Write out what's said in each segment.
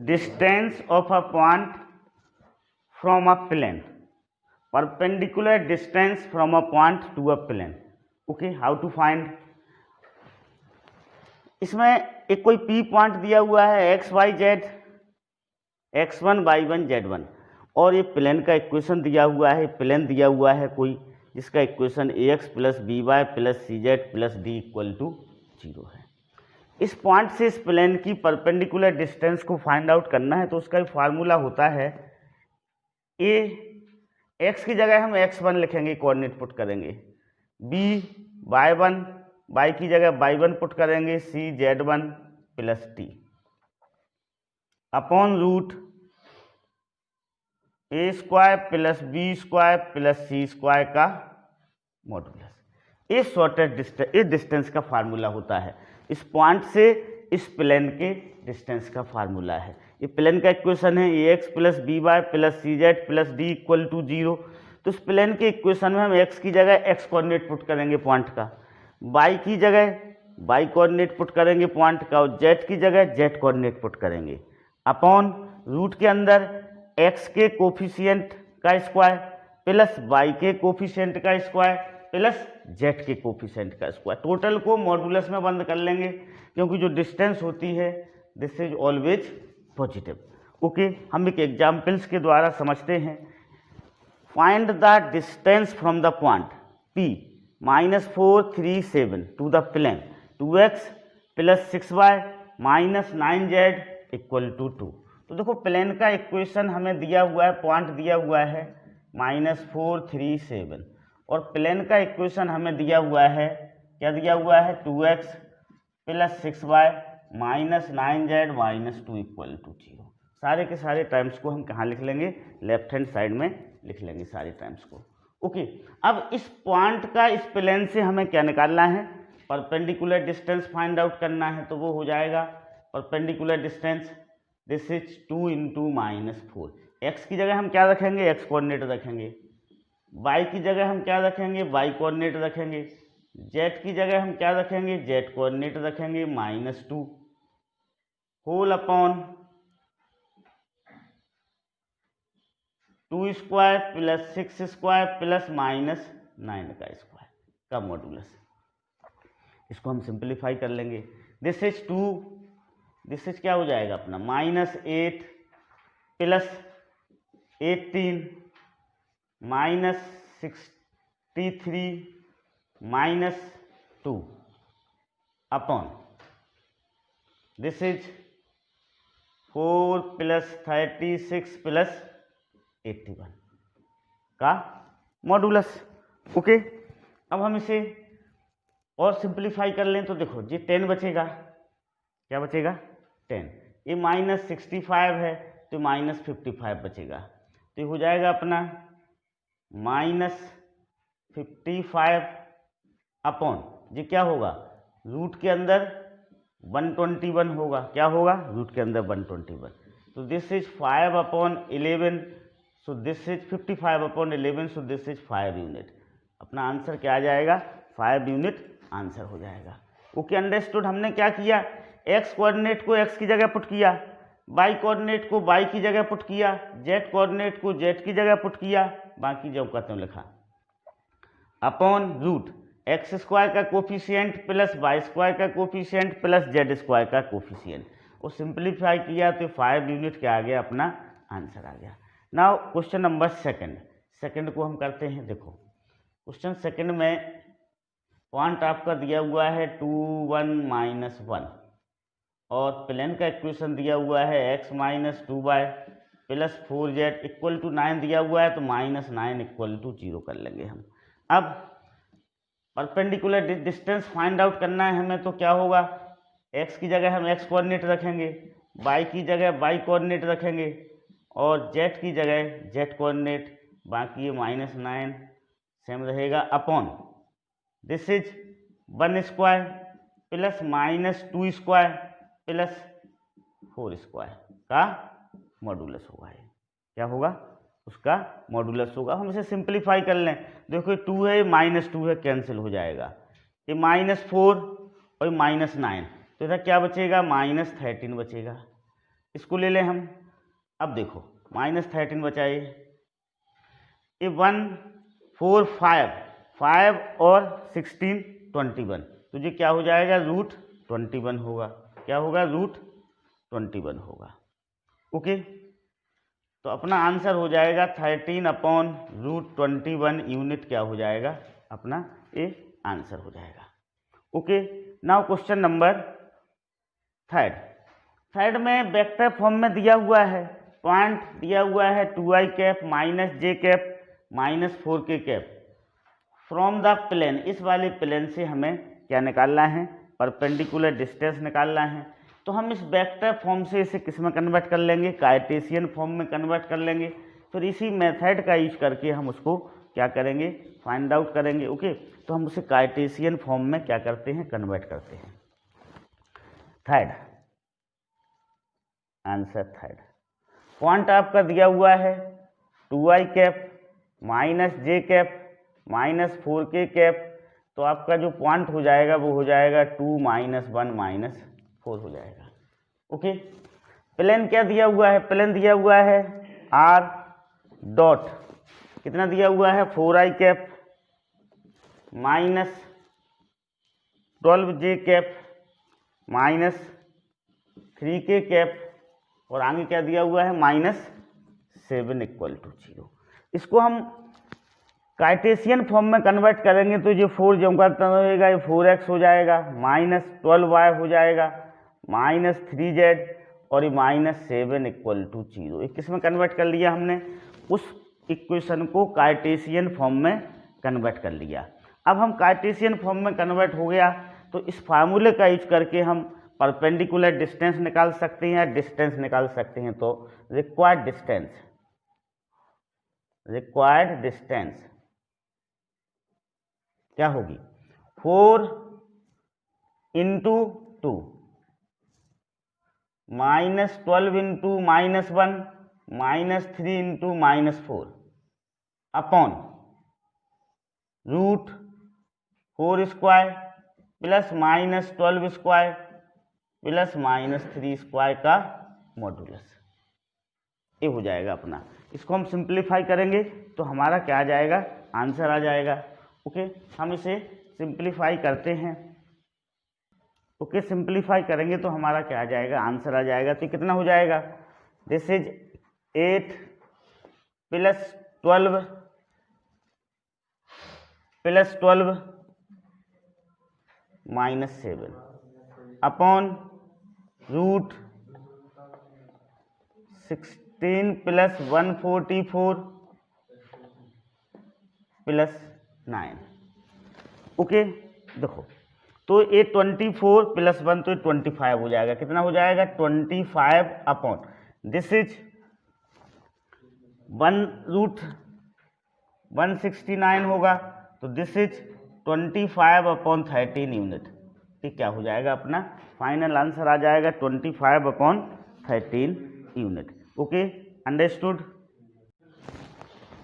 distance of a point from a plane, perpendicular distance from a point to a plane. Okay, how to find? इसमें एक कोई P point दिया हुआ है x Y Z, x1 y1 z1, और ये plane का equation दिया हुआ है, प्लेन दिया हुआ है कोई जिसका equation ax plus B Y plus C Z plus D equal to 0 है। इस पॉइंट से इस प्लेन की परपेंडिकुलर डिस्टेंस को फाइंड आउट करना है, तो उसका फार्मूला होता है ए, एक्स की जगह हम x1 लिखेंगे, कोऑर्डिनेट पुट करेंगे, बी y1, y की जगह y1 पुट करेंगे, C z1 plus T upon root A square plus B square plus C square का मॉडुलस। ये शॉर्टेस्ट डिस्टेंस, इस डिस्टेंस का फार्मूला होता है, इस पॉइंट से इस प्लेन के डिस्टेंस का फार्मूला है। ये प्लेन का इक्वेशन है A X plus B Y plus C Z plus D equal to 0। तो इस प्लेन के इक्वेशन में हम एक्स की जगह एक्स कोऑर्डिनेट पुट करेंगे पॉइंट का, वाई की जगह वाई कोऑर्डिनेट पुट करेंगे पॉइंट का, और जेड की जगह जेड कोऑर्डिनेट पुट करेंगे अपॉन रूट के अंदर x के कोफिशिएंट का स्क्वायर प्लस y के कोफिशिएंट का स्क्वायर प्लस z के कोफिशिएंट का स्क्वायर। टोटल को मॉडुलस में बंद कर लेंगे, क्योंकि जो डिस्टेंस होती है this is always positive. Okay, हम एक एग्जाम्पल्स के द्वारा समझते हैं। Find the distance from the point P -437 to the plane 2x plus 6y minus 9z equal to 2। तो देखो प्लेन का इक्वेशन हमें दिया हुआ है, पॉइंट दिया हुआ है -437, और प्लेन का इक्वेशन हमें दिया हुआ है, क्या दिया हुआ है, 2x plus 6y minus 9z minus 2 equal to 0। सारे के सारे टाइम्स को हम कहाँ लिख लेंगे, लेफ्ट हैंड साइड में लिख लेंगे सारे टाइम्स को। ओके, अब इस पॉइंट का इस प्लेन से हमें क्या निकालना है, परपेंडिकुलर डिस्टेंस फाइंड आउट करना है। तो वो हो जाएगा perpendicular distance, this is 2 into -4। X की जगह हम क्या रखेंगे, एक्स कोऑर्डिनेट रखेंगे, वाई की जगह हम क्या रखेंगे, वाई कोऑर्डिनेट रखेंगे, जेड की जगह हम क्या रखेंगे, जेड कोऑर्डिनेट रखेंगे, -2 whole upon 2 square plus 6 square plus -9 का स्क्वायर का मॉडुलस। इसको हम सिंप्लीफाई कर लेंगे, दिस इज 2, दिस इज क्या हो जाएगा अपना -8 plus 18 -63 -2 upon this is 4 plus 36 plus 81 का मॉडुलस। ओके, अब हम इसे और सिंप्लीफाई कर लें तो देखो ये 10 बचेगा, क्या बचेगा 10, ये -65 है तो -55 बचेगा, तो ये हो जाएगा अपना -55 अपॉन ये क्या होगा, रूट के अंदर 121 होगा, क्या होगा रूट के अंदर 121, तो this is 5 upon 11, so this is 55 upon 11, so this is 5 unit. अपना आंसर क्या आ जाएगा, 5 यूनिट आंसर हो जाएगा। Okay, understood. हमने क्या किया, एक्स कोऑर्डिनेट को एक्स की जगह पुट किया, वाई कोऑर्डिनेट को वाई की जगह पुट किया, जेड कोऑर्डिनेट को जेड की जगह पुट किया, बाकी जो कहते हैं लिखा, अपॉन रूट एक्स स्क्वायर का कोफिशिएंट प्लस वाई स्क्वायर का कोफिशिएंट प्लस जेड स्क्वायर का कोफिशिएंट, और सिंप्लीफाई किया तो 5 यूनिट क्या आ गया, अपना आंसर आ गया। नाउ क्वेश्चन नंबर सेकंड को हम करते हैं। देखो क्वेश्चन सेकंड में पॉइंट आपका दिया हुआ है 2 1 -1, और प्लेन का इक्वेशन दिया हुआ है x - 2y plus 4z equal to 9 दिया हुआ है, तो -9 इक्वल टू 0 कर लेंगे हम। अब परपेंडिकुलर डिस्टेंस फाइंड आउट करना है हमें, तो क्या होगा, x की जगह हम x कोऑर्डिनेट रखेंगे, y की जगह y कोऑर्डिनेट रखेंगे, और z की जगह z कोऑर्डिनेट, बाकी ये -9 सेम रहेगा, upon this is 1 square plus -2 square plus 4 square का मॉडुलस होगा। ये क्या होगा, उसका मॉडुलस होगा। हम इसे सिंप्लीफाई कर लें, देखो 2 है, -2 है, कैंसिल हो जाएगा, ये -4 और -9, तो इधर क्या बचेगा, -13 बचेगा, इसको ले लें हम। अब देखो -13 बचाइए, ये 1 4 5 और 16 21, तो ये क्या हो जाएगा, √21 होगा। क्या होगा, √21 होगा। ओके, तो अपना आंसर हो जाएगा 13/√21 यूनिट। क्या हो जाएगा अपना, ये आंसर हो जाएगा। Okay, now question number third में वेक्टर फॉर्म में दिया हुआ है, पॉइंट दिया हुआ है 2i cap -j cap -4k cap from the plane. इस वाले प्लेन से हमें क्या निकालना है, परपेंडिकुलर डिस्टेंस निकालना है। तो हम इस वेक्टर फॉर्म से इसे किस में कन्वर्ट कर लेंगे, कार्टेशियन फॉर्म में कन्वर्ट कर लेंगे। फिर इसी मेथड का यूज करके हम उसको क्या करेंगे, फाइंड आउट करेंगे। ओके, तो हम उसे कार्टेशियन फॉर्म में क्या करते हैं, कन्वर्ट करते हैं। Answer third. पॉइंट आपका दिया हुआ है 2i cap -j cap -4k cap, तो आपका जो पॉइंट हो जाएगा वो हो जाएगा 2 - 1 - 4 हो जाएगा। ओके, प्लेन क्या दिया हुआ है, प्लेन दिया हुआ है r डॉट, कितना दिया हुआ है, 4i cap -12j cap -3k cap, और आगे क्या दिया हुआ है, -7 = 0। इसको हम कार्टेशियन फॉर्म में कन्वर्ट करेंगे तो ये 4 जो करता रहेगा, ये 4x हो जाएगा, -12y हो जाएगा, -3z, और ये -7 = 0। ये किस में कन्वर्ट कर लिया हमने, उस इक्वेशन को कार्टेशियन फॉर्म में कन्वर्ट कर लिया। अब हम कार्टेशियन फॉर्म में कन्वर्ट हो गया तो इस फार्मूले का यूज करके हम परपेंडिकुलर डिस्टेंस निकाल सकते हैं या डिस्टेंस निकाल सकते हैं। तो रिक्वायर्ड डिस्टेंस क्या होगी, 4 × 2 -12 × -1 -3 × -4 अपॉन √4² प्लस -12² प्लस -3² का मॉडुलस। ये हो जाएगा अपना। इसको हम सिंप्लीफाई करेंगे तो हमारा क्या आ जाएगा, आंसर आ जाएगा। ओके, हम इसे सिंप्लीफाई करते हैं। ओके, सिंप्लीफाई करेंगे तो हमारा क्या आ जाएगा, आंसर आ जाएगा। तो कितना हो जाएगा, दिस इज 8 + 12 -7 अपॉन √16 + 144 + 9। ओके, देखो तो ये 24 + 1 तो 25 हो जाएगा। कितना हो जाएगा, 25 अपॉन दिस इज 1√169 होगा, तो दिस इज 25/13 यूनिट। ठीक, क्या हो जाएगा अपना फाइनल आंसर आ जाएगा 25/13 unit. Okay, understood.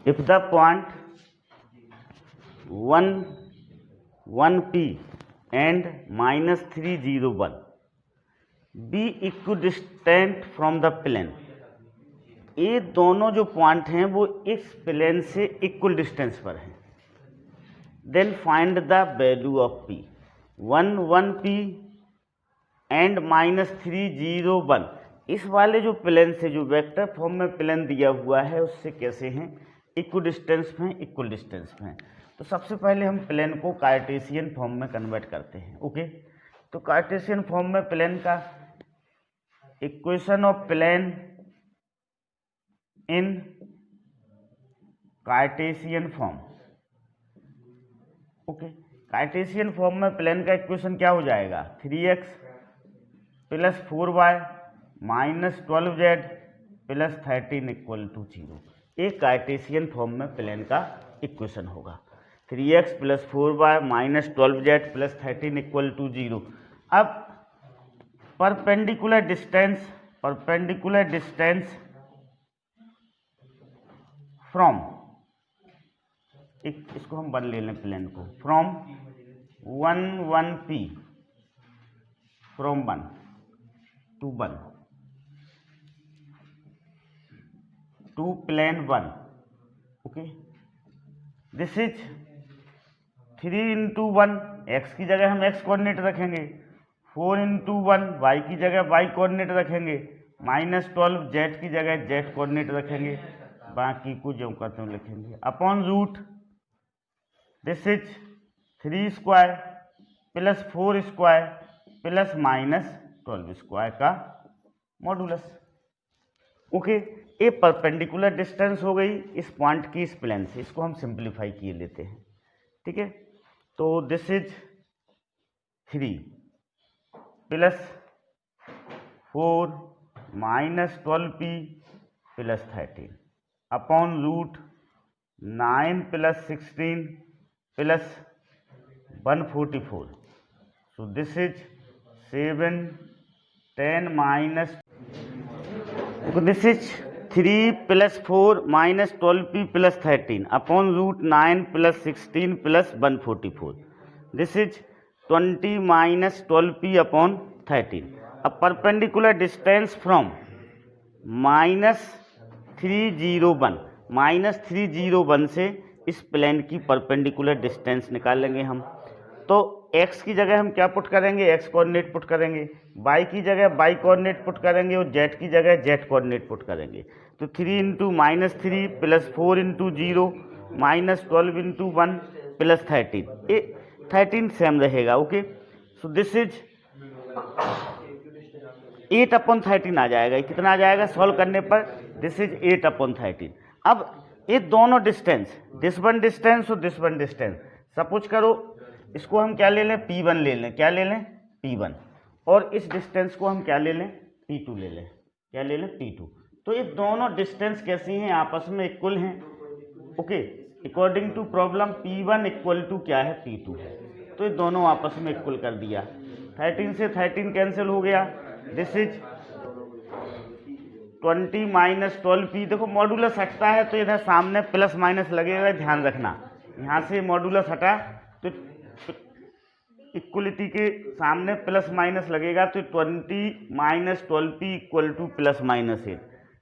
If the point 1p and -301 be equidistant from the plane। ये दोनों जो पॉइंट हैं वो इस प्लेन से इक्वल डिस्टेंस पर हैं। Then find the value of p। 1p and -301 इस वाले जो प्लेन से, जो वेक्टर फॉर्म में प्लेन दिया हुआ है, उससे कैसे हैं, इक्वल डिस्टेंस में, इक्वल डिस्टेंस में। तो सबसे पहले हम प्लेन को कार्टेशियन फॉर्म में कन्वर्ट करते हैं। ओके, तो कार्टेशियन फॉर्म में प्लेन का equation of plane in Cartesian form. Okay, Cartesian form में प्लेन का इक्वेशन क्या हो जाएगा, 3x + 4y - 12z + 13 = 0। एक कार्टेशियन फॉर्म में प्लेन का इक्वेशन होगा, 3x + 4y - 12z + 13 = 0। अब परपेंडिकुलर डिस्टेंस फ्रॉम, इसको हम 1 ले लें प्लेन को, from 1p from 1 to 1 to plane 1, okay. This is 3 into 1, X की जगह हम एक्स कोऑर्डिनेट रखेंगे, 4 इंटू 1, वाई की जगह वाई कोऑर्डिनेट रखेंगे, -12 जेड की जगह जेड कोऑर्डिनेट रखेंगे, बाकी को जो करते हैं लिखेंगे, upon root this is 3 square plus 4 square plus -12 square का मॉडुलस, ओके। ये परपेंडिकुलर डिस्टेंस हो गई इस पॉइंट की इस प्लेन से, इसको हम सिंप्लीफाई किए लेते हैं, ठीक है। तो this is 3 plus 4 -12p plus 13 upon root 9 plus 16 plus 144, so this is 7 10 minus, this is 3 plus 4 -12p plus 13 upon root 9 plus 16 plus 144, this is 20 -12p upon 13। अब परपेंडिकुलर डिस्टेंस फ्रॉम -301 से इस प्लेन की परपेंडिकुलर डिस्टेंस निकाल लेंगे हम। तो x की जगह हम क्या पुट करेंगे, x कोऑर्डिनेट पुट करेंगे, y की जगह y कोऑर्डिनेट पुट करेंगे और z की जगह z कोऑर्डिनेट पुट करेंगे। तो 3 into -3 plus 4 into 0 -12 into 1 plus 13, ये 13 सेम रहेगा, ओके। सो दिस इज 8/13 आ जाएगा, ये कितना आ जाएगा सॉल्व करने पर, दिस इज 8/13। अब ये दोनों डिस्टेंस, दिस वन डिस्टेंस और दिस वन डिस्टेंस, सपोज करो इसको हम क्या ले लें, P1 ले लें, क्या ले लें P1, और इस डिस्टेंस को हम क्या ले लें P2 ले लें, क्या ले लें P2। तो ये दोनों डिस्टेंस कैसी हैं, आपस में इक्वल हैं, okay. According to problem P1 equal to क्या है P2 है, तो ये दोनों आपस में इक्वल कर दिया। 13 से 13 कैंसिल हो गया, दिस इज 20 -12p, देखो मॉडुलस हटता है तो इधर सामने प्लस माइनस लगेगा, ध्यान रखना, यहाँ से मॉडुलस हटा तो इक्वलिटी के सामने प्लस माइनस लगेगा, तो 20 -12p equal to plus -8,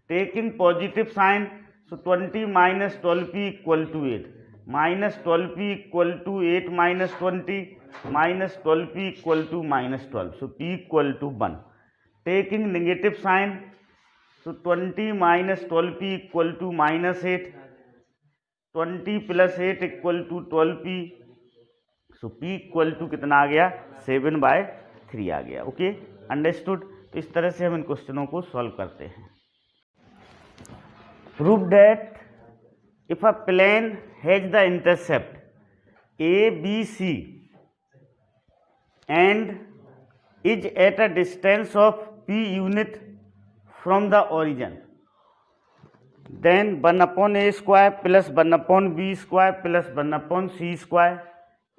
taking positive sign, so 20 -12p equal to 8, -12p equal to 8 -20 -12p equal to -12, so p equal to 1, taking negative sign, so 20 -12p equal to -8, 20 plus 8 equal to 12p, so p equal to कितना आ गया 7/3 आ गया, okay, understood. तो इस तरह से हम इन क्वेश्चनों को सॉल्व करते हैं। Prove that if a plane has the intercept ABC and is at a distance of p unit from the origin, then 1/a square plus 1/b square plus 1/c square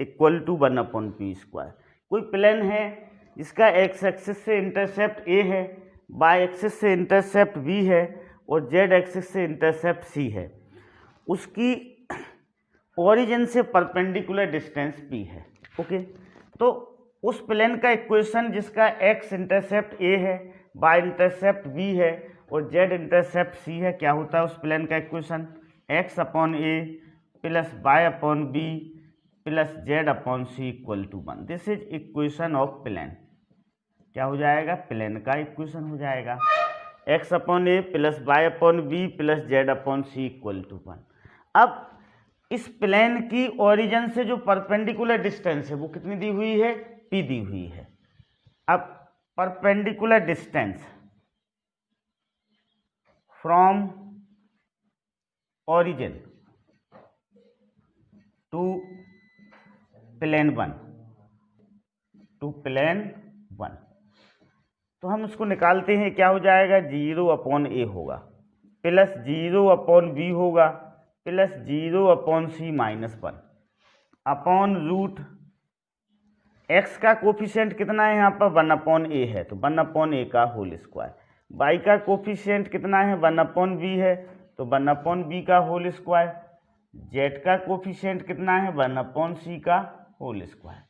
equal to 1/p square. कोई plane है जिसका X axis से intercept a है, Y axis से intercept b है और Z axis से intercept c है, उसकी ओरिजिन से परपेंडिकुलर डिस्टेंस p है, ओके। तो उस प्लेन का इक्वेशन जिसका एक्स इंटरसेप्ट a है, वाई इंटरसेप्ट b है और जेड इंटरसेप्ट c है, क्या होता है उस प्लेन का equation, x/a plus y/b plus z/c equal to 1, this is equation of plane. क्या हो जाएगा, प्लेन का इक्वेशन हो जाएगा, x/a plus y/b plus z/c equal to 1। अब इस प्लेन की ओरिजिन से जो परपेंडिकुलर डिस्टेंस है वो कितनी दी हुई है, p दी हुई है। अब perpendicular distance from origin to plane 1 to plane 1, तो हम उसको निकालते हैं, क्या हो जाएगा 0/a होगा प्लस 0/b होगा plus 0/c -1 upon root x का कोफिशिएंट कितना है यहाँ पर 1/a है, तो 1/a का होल स्क्वायर, y का कोफिशिएंट कितना है 1/b है, तो 1/b का होल स्क्वायर, z का कोफिशिएंट कितना है 1/c का होल स्क्वायर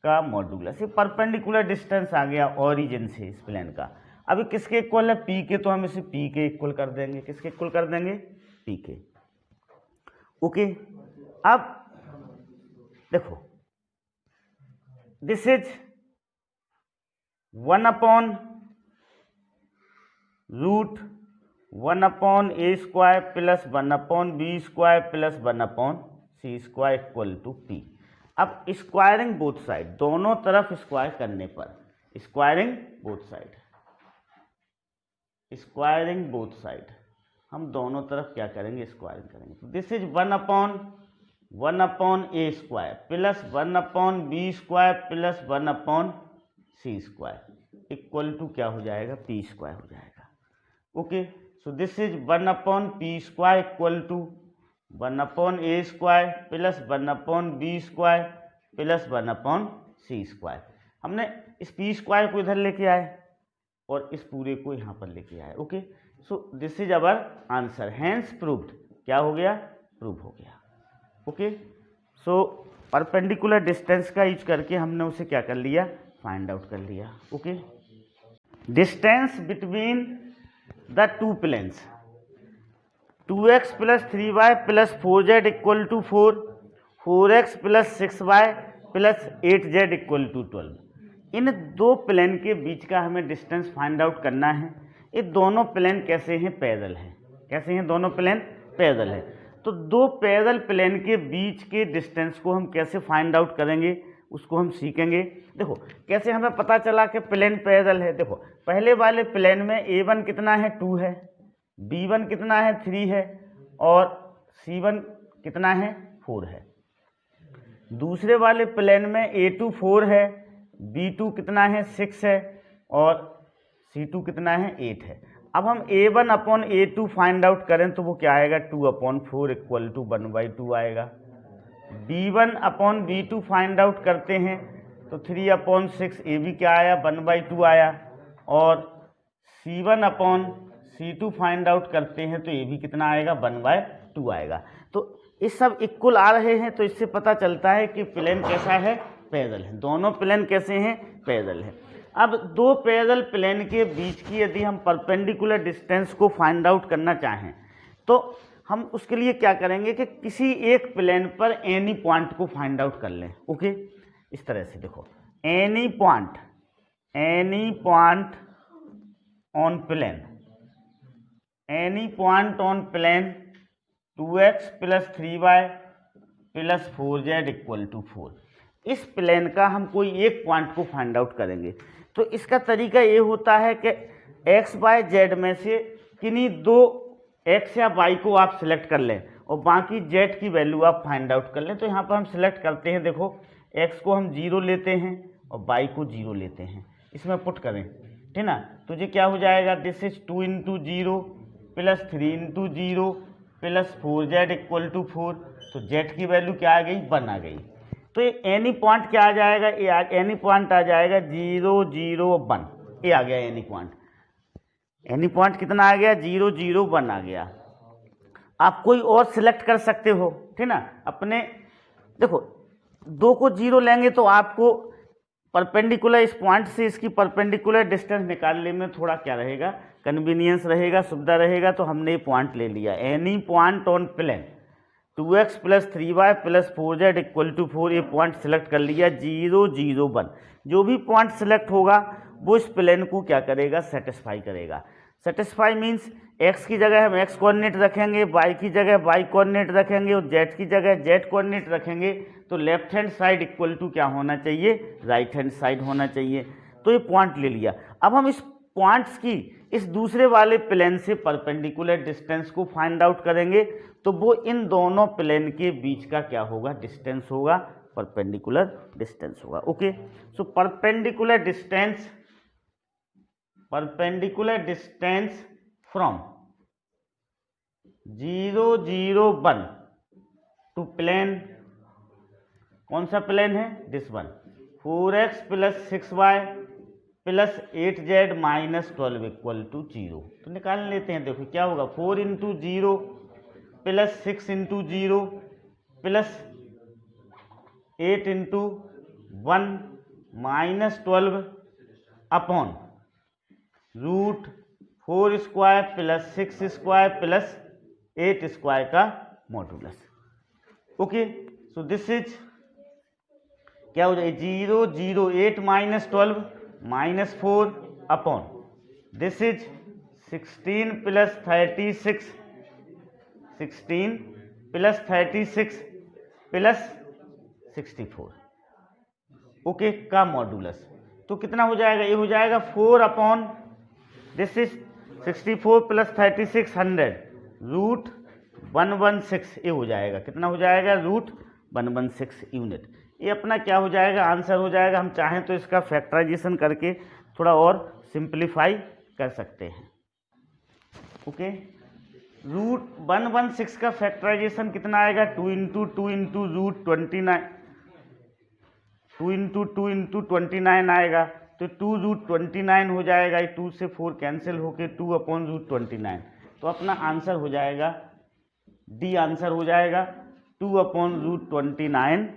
का मॉडुलस। ये परपेंडिकुलर डिस्टेंस आ गया ओरिजिन से इस प्लेन का। अभी किसके इक्वल है, पी के, तो हम इसे पी के इक्वल कर देंगे, किसके इक्वल कर देंगे, पी के। ओके, अब देखो this is 1/√1/a² plus 1/b² plus 1/c² equal to P. अब स्क्वायरिंग बोथ साइड, दोनों तरफ स्क्वायर करने पर, स्क्वायरिंग बोथ साइड, हम दोनों तरफ क्या करेंगे, स्क्वायरिंग करेंगे। तो this is 1/1/a² plus 1/b² plus 1/c² equal to क्या हो जाएगा, p² हो जाएगा। Okay, so this is 1/p² equal to 1/a² plus 1/b² plus 1/c²। हमने इस p² को इधर लेके आए और इस पूरे को यहाँ पर लेके आए। Okay, so this is our answer, hence proved, क्या हो गया, प्रूव हो गया। ओके, सो परपेंडिकुलर डिस्टेंस का यूज करके हमने उसे क्या कर लिया, फाइंड आउट कर लिया। Okay, distance between the two planes 2x plus 3y plus 4z equal to 4, 4x plus 6y plus 8z equal to 12। इन दो प्लेन के बीच का हमें डिस्टेंस फाइंड आउट करना है। ये दोनों प्लेन कैसे हैं, पैरेलल हैं। कैसे हैं, दोनों प्लेन पैरेलल हैं। तो दो पैरेलल प्लेन के बीच के डिस्टेंस को हम कैसे फाइंड आउट करेंगे, उसको हम सीखेंगे। देखो कैसे हमें पता चला कि प्लेन पैरेलल है। देखो पहले वाले प्लेन में a1 कितना है, 2 है, b1 कितना है, 3 है, और c1 कितना है, 4 है। दूसरे वाले प्लेन में a2 4 है, b2 कितना है, 6 है, और c2 कितना है, 8 है। अब हम a1/a2 फाइंड आउट करें तो वो क्या आएगा, 2/4 इक्वल टू 1/2 आएगा। b1/b2 फाइंड आउट करते हैं तो 3/6, ये भी क्या आया, 1/2 आया। और c1/c2 फाइंड आउट करते हैं तो ये भी कितना आएगा, 1/2 आएगा। तो ये सब इक्वल आ रहे हैं, तो इससे पता चलता है कि प्लेन कैसा है, पैरेलल है। दोनों प्लेन कैसे हैं, पैरेलल है। अब दो पैरेलल प्लेन के बीच की यदि हम परपेंडिकुलर डिस्टेंस को फाइंड आउट करना चाहें तो हम उसके लिए क्या करेंगे कि किसी एक प्लेन पर एनी पॉइंट को फाइंड आउट कर लें। ओके, इस तरह से देखो, any point on plane, any point on plane 2x plus 3y plus 4z equal to 4। इस प्लेन का हम कोई एक पॉइंट को फाइंड आउट करेंगे। तो इसका तरीका ये होता है कि x y z में से किन्हीं दो x या y को आप सिलेक्ट कर लें और बाकी z की वैल्यू आप फाइंड आउट कर लें। तो यहाँ पर हम सिलेक्ट करते हैं, देखो x को हम 0 लेते हैं और y को 0 लेते हैं, इसमें पुट करें, ठीक ना। तो ये क्या हो जाएगा, this is 2 × 0 plus 3 × 0 plus 4z equal to 4। तो z की वैल्यू क्या आ गई, 1 आ गई। तो ये एनी पॉइंट क्या आ जाएगा, ये एनी पॉइंट आ जाएगा 0 0 1, ये आ गया एनी पॉइंट। एनी पॉइंट कितना आ गया, 0 0 1 आ गया। आप कोई और सिलेक्ट कर सकते हो, ठीक ना। अपने देखो 2 को 0 लेंगे तो आपको परपेंडिकुलर, इस पॉइंट से इसकी परपेंडिकुलर डिस्टेंस निकालने में थोड़ा क्या रहेगा, कन्वीनियंस रहेगा, सुविधा रहेगा। तो हमने ये पॉइंट ले लिया, any point on plane 2x plus 3y plus 4z equal to 4, ये पॉइंट सेलेक्ट कर लिया 0 0 1। जो भी पॉइंट सेलेक्ट होगा वो इस प्लेन को क्या करेगा, सेटिस्फाई करेगा। सेटिस्फाई मीन्स x की जगह हम x कोऑर्डिनेट रखेंगे, y की जगह y कोऑर्डिनेट रखेंगे और z की जगह z कोऑर्डिनेट रखेंगे। तो left hand side equal to क्या होना चाहिए, राइट हैंड साइड होना चाहिए। तो ये पॉइंट ले लिया। अब हम इस पॉइंट्स की इस दूसरे वाले प्लेन से परपेंडिकुलर डिस्टेंस को फाइंड आउट करेंगे। तो वो इन दोनों प्लेन के बीच का क्या होगा, डिस्टेंस होगा, परपेंडिकुलर डिस्टेंस होगा। Okay, so perpendicular distance from 0 0 1 to plane, कौन सा प्लेन है, this one, 4x plus 6y plus 8z minus 12 equal to 0। तो निकाल लेते हैं, देखो क्या होगा, 4 × 0 plus 6 × 0 plus 8 × 1 minus 12 upon root 4 square plus 6 square plus 8 square का modulus. Okay, so this is क्या हो जाएगा 0 0 8 minus 12 minus 4 upon this is 16 plus 36 16 plus 36 plus 64 okay का मॉडुलस। तो कितना हो जाएगा, ये हो जाएगा 4 upon this is 64 plus 36 100 root 116 ये हो जाएगा, कितना हो जाएगा रूट 116 यूनिट। ये अपना क्या हो जाएगा आंसर हो जाएगा। हम चाहें तो इसका फैक्टराइजेशन करके थोड़ा और सिंप्लीफाई कर सकते हैं। ओके, रूट 116 का फैक्टराइजेशन कितना आएगा 2 इंटू रूट 29 2 इंटू 29 आएगा, तो 2 रूट 29 हो जाएगा। 2 से 4 कैंसिल होके 2 अपॉन रूट 29। तो अपना आंसर हो जाएगा डी आंसर हो जाएगा 2 upon root 29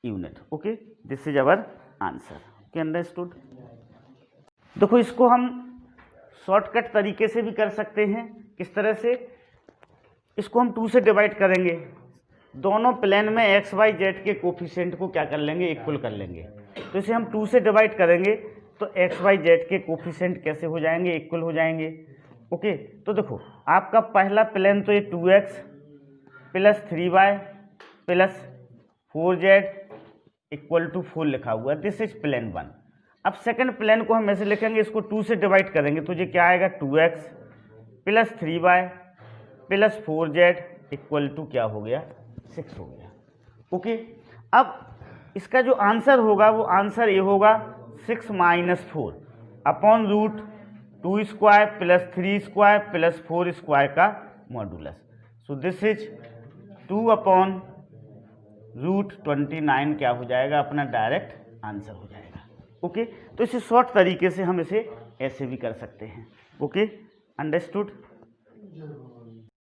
unit. Okay, this is our answer. Okay, understood. देखो इसको हम शॉर्टकट तरीके से भी कर सकते हैं। किस तरह से, इसको हम 2 से डिवाइड करेंगे, दोनों प्लेन में एक्स वाई जेड के कोफिशिएंट को क्या कर लेंगे इक्वल कर लेंगे। तो इसे हम 2 से डिवाइड करेंगे तो एक्स वाई जेड के कोफिशिएंट कैसे हो जाएंगे इक्वल हो जाएंगे। ओके, तो देखो आपका पहला प्लेन तो ये 2x plus 3y plus 4z equal to 4 लिखा हुआ है, दिस इज प्लेन 1। अब सेकंड प्लेन को हम ऐसे लिखेंगे, इसको 2 से डिवाइड करेंगे तो ये क्या आएगा 2x plus 3y plus 4z equal to क्या हो गया 6 हो गया। ओके, अब इसका जो आंसर होगा वो आंसर ये होगा 6 minus 4 upon root 2 square plus 3 square plus 4 square का modulus. So this is 2 upon root 29 क्या हो जाएगा अपना डायरेक्ट आंसर हो जाएगा। ओके, तो इसे शॉर्ट तरीके से हम इसे ऐसे भी कर सकते हैं। Okay, understood.